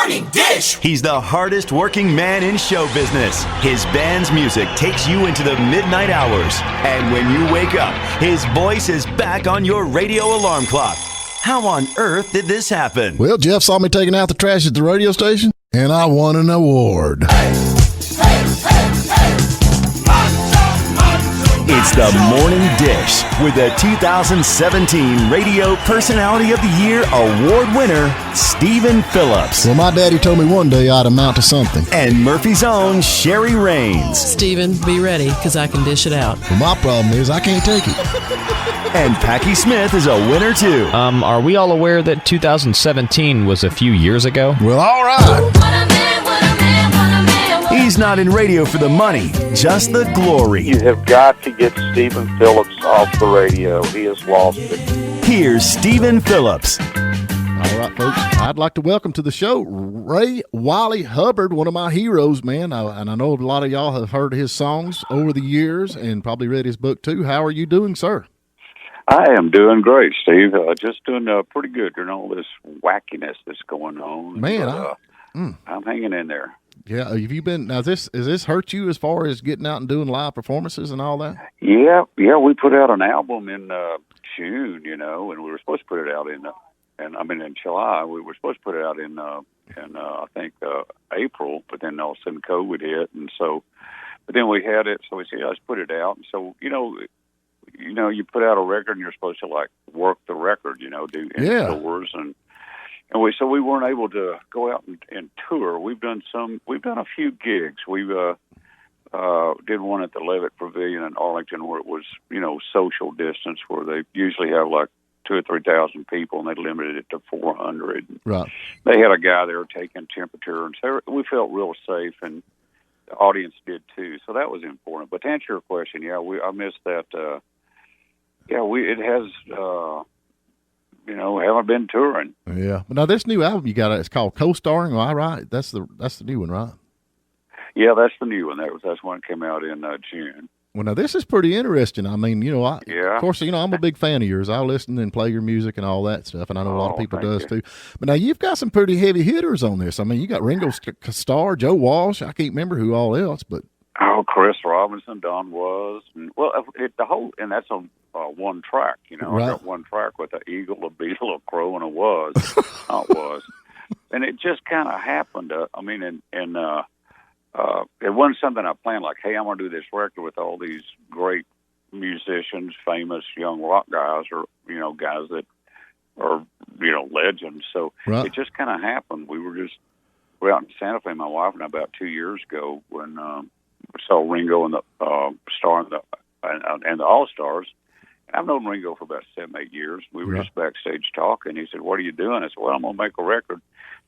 Morning Dish. He's the hardest working man in show business. His band's music takes you into the midnight hours. And when you wake up, his voice is back on your radio alarm clock. How on earth did this happen? Well, Jeff saw me taking out the trash at the radio station, and I won an award. It's the Morning Dish with the 2017 Radio Personality of the Year award winner, Stephen Phillips. Well, my daddy told me one day I'd amount to something. And Murphy's own Sherry Raines. Stephen, be ready, because I can dish it out. Well, my problem is I can't take it. And Packy Smith is a winner, too. Are we all aware that 2017 was a few years ago? Well, all right. He's not in radio for the money, just the glory. You have got to get Stephen Phillips off the radio. He has lost it. Here's Stephen Phillips. All right, folks, I'd like to welcome to the show Wylie Hubbard, one of my heroes, man. And I know a lot of y'all have heard his songs over the years and probably read his book, too. How are you doing, sir? I am doing great, Steve. Just doing pretty good during all this wackiness that's going on. Man, I'm hanging in there. Yeah, have you been? Now, has this hurt you as far as getting out and doing live performances and all that? Yeah. We put out an album in June, and we were supposed to put it out in July. We were supposed to put it out in I think April, but then all of a sudden COVID hit, and so. But then we had it, so we said, let's put it out. And so you put out a record, and you're supposed to like work the record, do tours and we weren't able to go out and tour. We've done a few gigs. We did one at the Levitt Pavilion in Arlington where it was, social distance, where they usually have like 2,000 or 3,000 people, and they limited it to 400. Right. They had a guy there taking temperature, and so we felt real safe, and the audience did too. So that was important. But to answer your question, I missed that. It has. Haven't been touring. Yeah. But now this new album you got, it's called Co-Starring. Am I right? That's the new one, right? Yeah, that's the new one. That's when it came out in June. Well, now this is pretty interesting. I mean, of Yeah. course, I'm a big fan of yours. I listen and play your music and all that stuff, and I know a lot of people does too. But now you've got some pretty heavy hitters on this. I mean, you got Ringo Starr, Joe Walsh. I can't remember who all else, but Chris Robinson, Don Was, and that's on one track. Right. I got one track with an eagle, a beetle, a crow, and a was. Was, and it just kind of happened. It wasn't something I planned. Like, hey, I'm going to do this record with all these great musicians, famous young rock guys, or guys that are legends. So right. It just kind of happened. We were out in Santa Fe, my wife and I, about 2 years ago when we saw Ringo and the Star and the All Stars. I've known Ringo for about 7-8 years. We were just backstage talking. He said, "What are you doing?" I said, "Well, I'm going to make a record."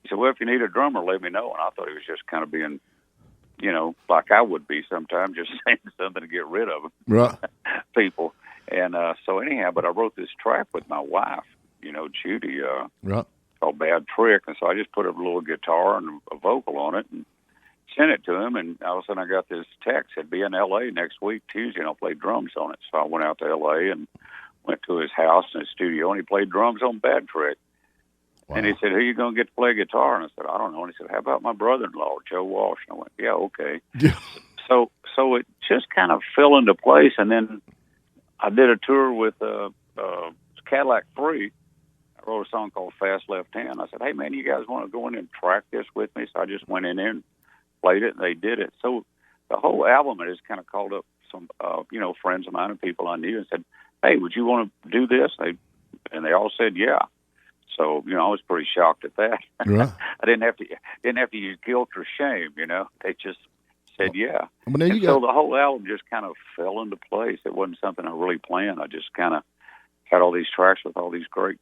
He said, "Well, if you need a drummer, let me know." And I thought he was just kind of being, like I would be sometimes, just saying something to get rid of people. And so anyhow, but I wrote this track with my wife, Judy, called Bad Trick. And so I just put a little guitar and a vocal on it and sent it to him, and all of a sudden I got this text. Said, "Be in L.A. next week, Tuesday, and I'll play drums on it." So I went out to L.A. and went to his house and his studio, and he played drums on Bad Trick. Wow. And he said, "Who are you going to get to play guitar?" And I said, "I don't know." And he said, "How about my brother-in-law, Joe Walsh?" And I went, "Yeah, okay." Yeah. So it just kind of fell into place, and then I did a tour with Cadillac 3. I wrote a song called Fast Left Hand. I said, "Hey, man, you guys want to go in and track this with me?" So I just went in there and played it, and they did it. So the whole album, I just kind of called up some, friends of mine and people I knew and said, "Hey, would you want to do this?" And they all said, "Yeah." So, I was pretty shocked at that. Right. I didn't have to use guilt or shame, They just said, "Yeah." Well, so the whole album just kind of fell into place. It wasn't something I really planned. I just kind of had all these tracks with all these great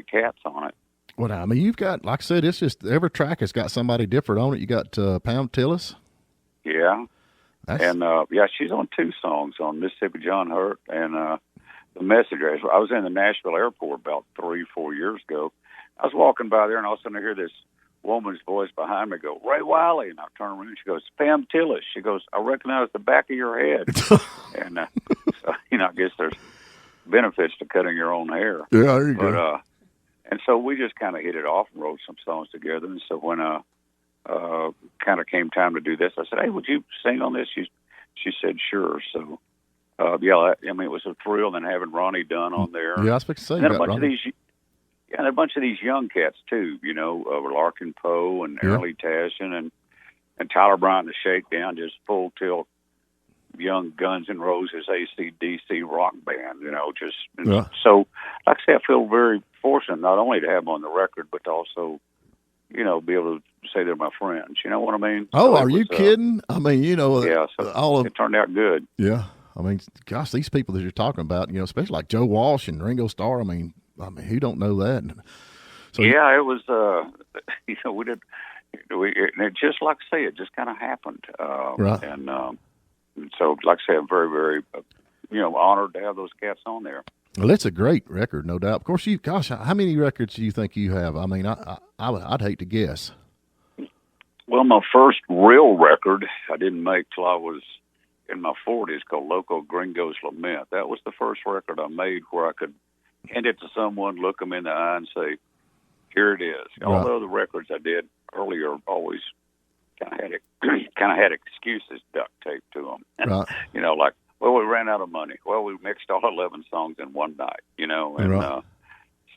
cats on it. Well, I mean, you've got, like I said, it's just every track has got somebody different on it. You got Pam Tillis. Yeah. And, she's on 2 songs, on Mississippi John Hurt and The Messenger. I was in the Nashville airport about 3-4 years ago. I was walking by there, and all of a sudden I hear this woman's voice behind me go, "Ray Wylie." And I turn around, and she goes, "Pam Tillis." She goes, "I recognize the back of your head." And, so, I guess there's benefits to cutting your own hair. Yeah, there you go. And so we just kind of hit it off and wrote some songs together. And so when kind of came time to do this, I said, "Hey, would you sing on this?" She said, "Sure." So yeah, I mean, it was a thrill. Then having Ronnie Dunn on there. Yeah, I was supposed to say and then that, Ronnie. And a bunch of these young cats too. You know, Larkin Poe and Early Tashin and Tyler Bryant and the Shakedown, just full tilt. Young Guns N' Roses, AC/DC rock band, you know, just so. Like I say, I feel very fortunate not only to have them on the record, but to also, you know, be able to say they're my friends. You know what I mean? Oh, are you kidding? I mean, you know, yeah. So it turned out good. Yeah, I mean, gosh, these people that you're talking about, you know, especially like Joe Walsh and Ringo Starr. I mean, who don't know that? So yeah, it was. You know, we did. And it just like I say, it just kind of happened. Right. And so, like I say, I'm very, very, you know, honored to have those cats on there. Well, it's a great record, no doubt. Of course, how many records do you think you have? I mean, I'd hate to guess. Well, my first real record I didn't make till I was in my 40s, called Loco Gringo's Lament. That was the first record I made where I could hand it to someone, look them in the eye, and say, "Here it is." Right. All the other records I did earlier always kind of had excuses duct taped to them. Right. You know, like, well, we ran out of money. Well, we mixed all 11 songs in one night, you know. And right.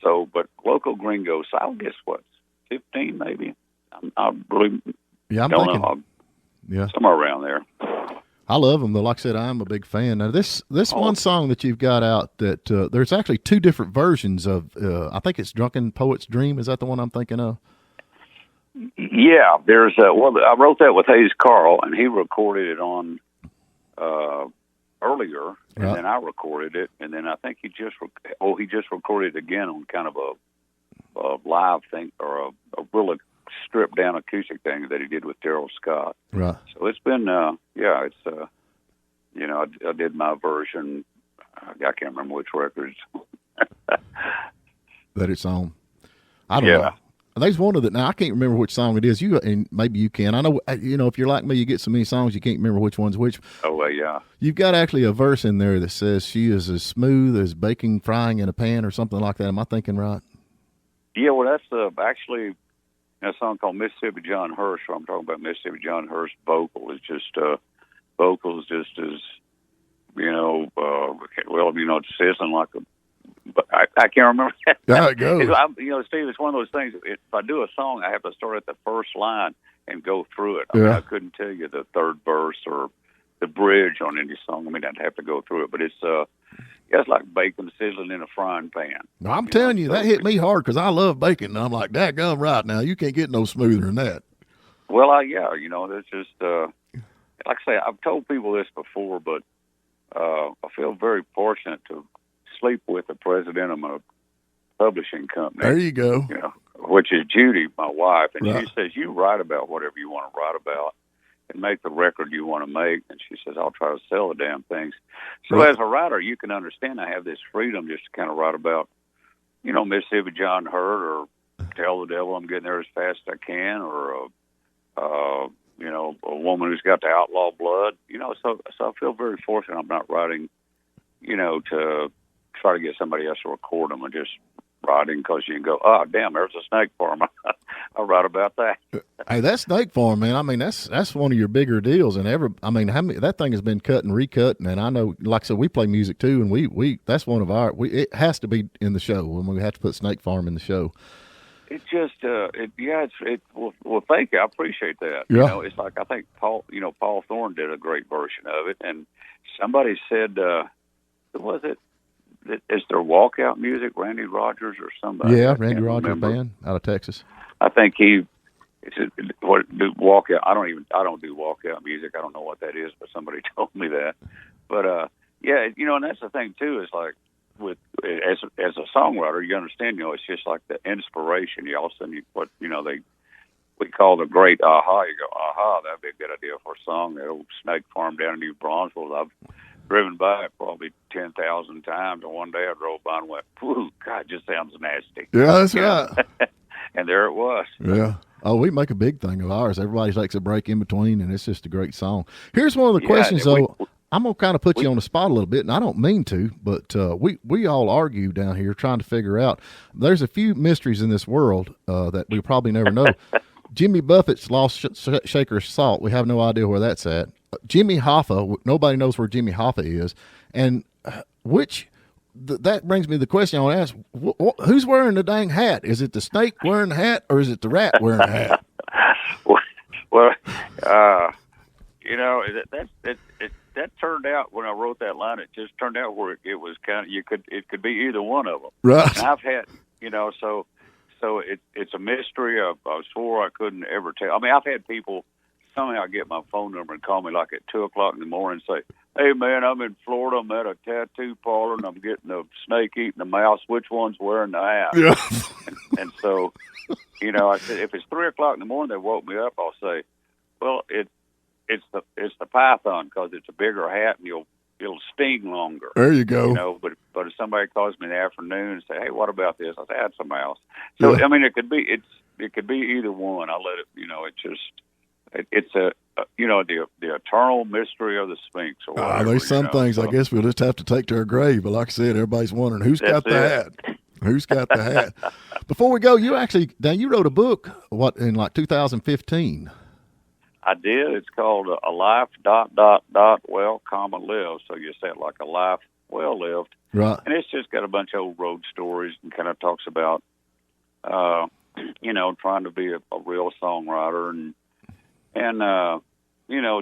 So, but Loco Gringos, I'll guess what, 15 maybe? I really don't know. Yeah. Somewhere around there. I love them, though. Like I said, I'm a big fan. Now, this one song that you've got out, that there's actually two different versions of, I think it's Drunken Poet's Dream. Is that the one I'm thinking of? Yeah, there's I wrote that with Hayes Carl, and he recorded it on earlier, and then I recorded it, and then I think he just recorded it again on kind of a live thing, or a really stripped down acoustic thing that he did with Daryl Scott. Right. So it's been it's you know, I did my version. I can't remember which records that it's on. I don't know. There's one of that now. I can't remember which song it is. And maybe you can. I know. You know, if you're like me, you get so many songs you can't remember which one's which. Oh well, yeah. You've got actually a verse in there that says she is as smooth as baking frying in a pan or something like that. Am I thinking right? Yeah. Well, that's actually a song called Mississippi John Hurst. Where I'm talking about Mississippi John Hurst's vocal is just vocals just as, you know, well, you know, it's sizzling like a. But I can't remember. There it goes. You know, Steve, it's one of those things. If I do a song, I have to start at the first line and go through it. I mean, I couldn't tell you the third verse or the bridge on any song. I mean, I'd have to go through it. But it's like bacon sizzling in a frying pan. No, I'm telling you, that hit me hard because I love bacon. And I'm like, dadgum right now. You can't get no smoother than that. Well, yeah, you know, it's just like I say, I've told people this before, but I feel very fortunate to sleep with the president of my publishing company. There you go. You know, which is Judy, my wife, and she says, "You write about whatever you want to write about, and make the record you want to make." And she says, "I'll try to sell the damn things." So as a writer, you can understand I have this freedom just to kind of write about, you know, Mississippi John Hurt, or tell the devil I'm getting there as fast as I can, or you know, a woman who's got the outlaw blood. You know, so I feel very fortunate. I'm not writing, you know, to try to get somebody else to record them, and just writing because you can go, "Oh, damn, there's a snake farm." I'll write about that. Hey, that snake farm, man. I mean, that's one of your bigger deals. And that thing has been cut and recut. And I know, like I said, we play music too, and we that's one of it has to be in the show when we have to put Snake Farm in the show. It just, well, thank you. I appreciate that. Yeah. You know, it's like, I think Paul Thorne did a great version of it, and somebody said, who was it? Is there walkout music? Randy Rogers or somebody? Yeah, Randy Rogers band out of Texas. I think do walkout. I don't do walkout music. I don't know what that is, but somebody told me that. But yeah, you know, and that's the thing too. Is like as a songwriter, you understand. You know, it's just like the inspiration. You all of a sudden we call the great aha. You go, aha, that'd be a good idea for a song. That old snake farm down in New Braunfels. I've driven by it probably 10,000 times, and one day I drove by and went, "Whew, God, it just sounds nasty." Yeah, that's right. And there it was. Yeah. Oh, we make a big thing of ours. Everybody takes a break in between, and it's just a great song. Here's one of the questions, though. I'm gonna kind of put you on the spot a little bit, and I don't mean to, but we all argue down here trying to figure out. There's a few mysteries in this world that we probably never know. Jimmy Buffett's lost shaker of salt. We have no idea where that's at. Jimmy Hoffa, nobody knows where Jimmy Hoffa is, and that brings me to the question I want to ask: who's wearing the dang hat? Is it the snake wearing the hat, or is it the rat wearing the hat? Well, that turned out when I wrote that line. It just turned out where it was kind of it could be either one of them. Right. And I've had so it's a mystery. I swore I couldn't ever tell. I mean, I've had people somehow get my phone number and call me like at 2:00 in the morning and say, "Hey man, I'm in Florida. I'm at a tattoo parlor and I'm getting a snake eating a mouse. Which one's wearing the hat?" Yeah. And so, I said, if it's 3:00 in the morning, they woke me up. I'll say, well, it's the python because it's a bigger hat and it'll sting longer. There you go. But if somebody calls me in the afternoon and say, "Hey, what about this?" I say, "That's a mouse." So I mean, it could be either one. I let it. It's the eternal mystery of the Sphinx. Or whatever, there's some things I guess we'll just have to take to our grave. But like I said, everybody's wondering who's got the hat. Who's got the hat? Before we go, you wrote a book in like 2015. I did. It's called A Life ... Well, lived. So you say it like a life well lived. Right. And it's just got a bunch of old road stories and kind of talks about, trying to be a real songwriter and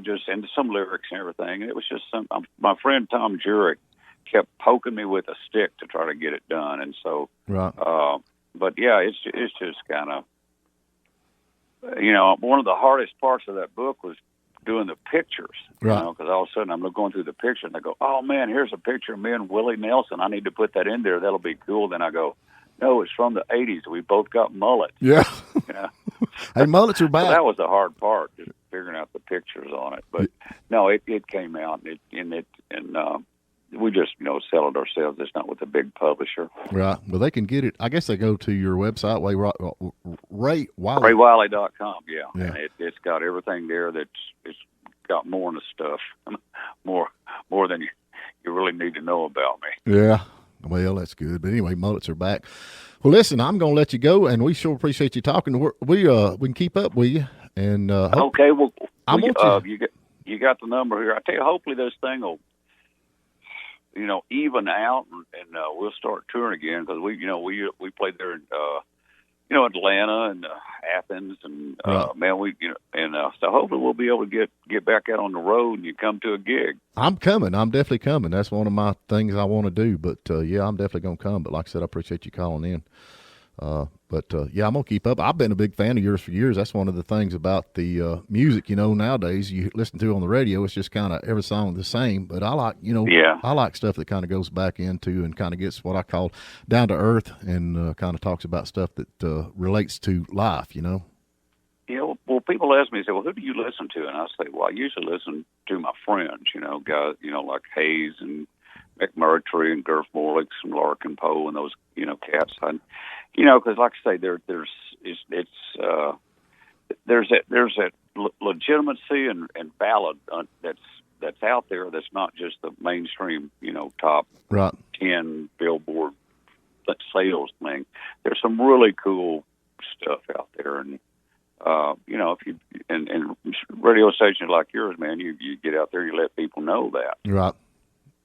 just and some lyrics and everything. And it was just my friend Tom Jurek kept poking me with a stick to try to get it done. And so, right. But yeah, it's just kind of, one of the hardest parts of that book was doing the pictures, right. Because all of a sudden I'm going through the picture and I go, "Oh man, here's a picture of me and Willie Nelson. I need to put that in there. That'll be cool." Then I go, "No, it's from the 80s. We both got mullets." Yeah. Hey, mullets are back. So that was the hard part, just figuring out the pictures on it. But no, it came out and we just sell it ourselves. It's not with a big publisher. Right. Well, they can get it. I guess they go to your website, RayWiley. RayWiley.com. Yeah. And it's got everything there. It's got more of the stuff, more than you really need to know about me. Yeah. Well, that's good. But anyway, mullets are back. Well, listen, I'm going to let you go, and we sure appreciate you talking. We can keep up with you. And okay. Well, you got the number here. I tell you, hopefully this thing will even out, and we'll start touring again because we played there in Atlanta and Athens, and so hopefully we'll be able to get back out on the road and you come to a gig. I'm coming. I'm definitely coming. That's one of my things I want to do. But I'm definitely gonna come. But like I said, I appreciate you calling in. I'm gonna keep up. I've been a big fan of yours for years. That's one of the things about the music, nowadays you listen to on the radio. It's just kind of every song the same. But I like, I like stuff that kind of goes back into and kind of gets what I call down to earth and kind of talks about stuff that relates to life. Yeah. Well, people ask me, say, "Well, who do you listen to?" And I say, "Well, I usually listen to my friends, guys, like Hayes and McMurtry and Gerf Morlix and Larkin Poe and those, cats. Because like I say, there's that legitimacy and ballad that's out there. That's not just the mainstream, top 10 Billboard sales thing. There's some really cool stuff out there, and if you and radio stations like yours, man, you get out there, you let people know that. Right.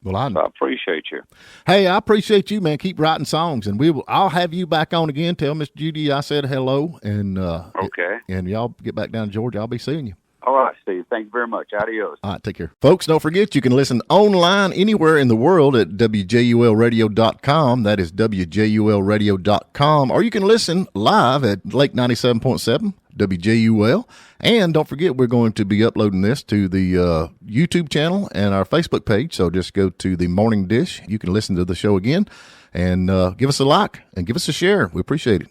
Well, I appreciate you. Hey, I appreciate you, man. Keep writing songs, and I'll have you back on again. Tell Miss Judy I said hello, and okay. And y'all get back down to Georgia. I'll be seeing you. All right, Steve. Thank you very much. Adios. All right, take care. Folks, don't forget you can listen online anywhere in the world at WJULradio.com. That is WJULradio.com. Or you can listen live at Lake 97.7 WJUL. And don't forget, we're going to be uploading this to the YouTube channel and our Facebook page. So just go to the Morning Dish. You can listen to the show again and give us a like and give us a share. We appreciate it.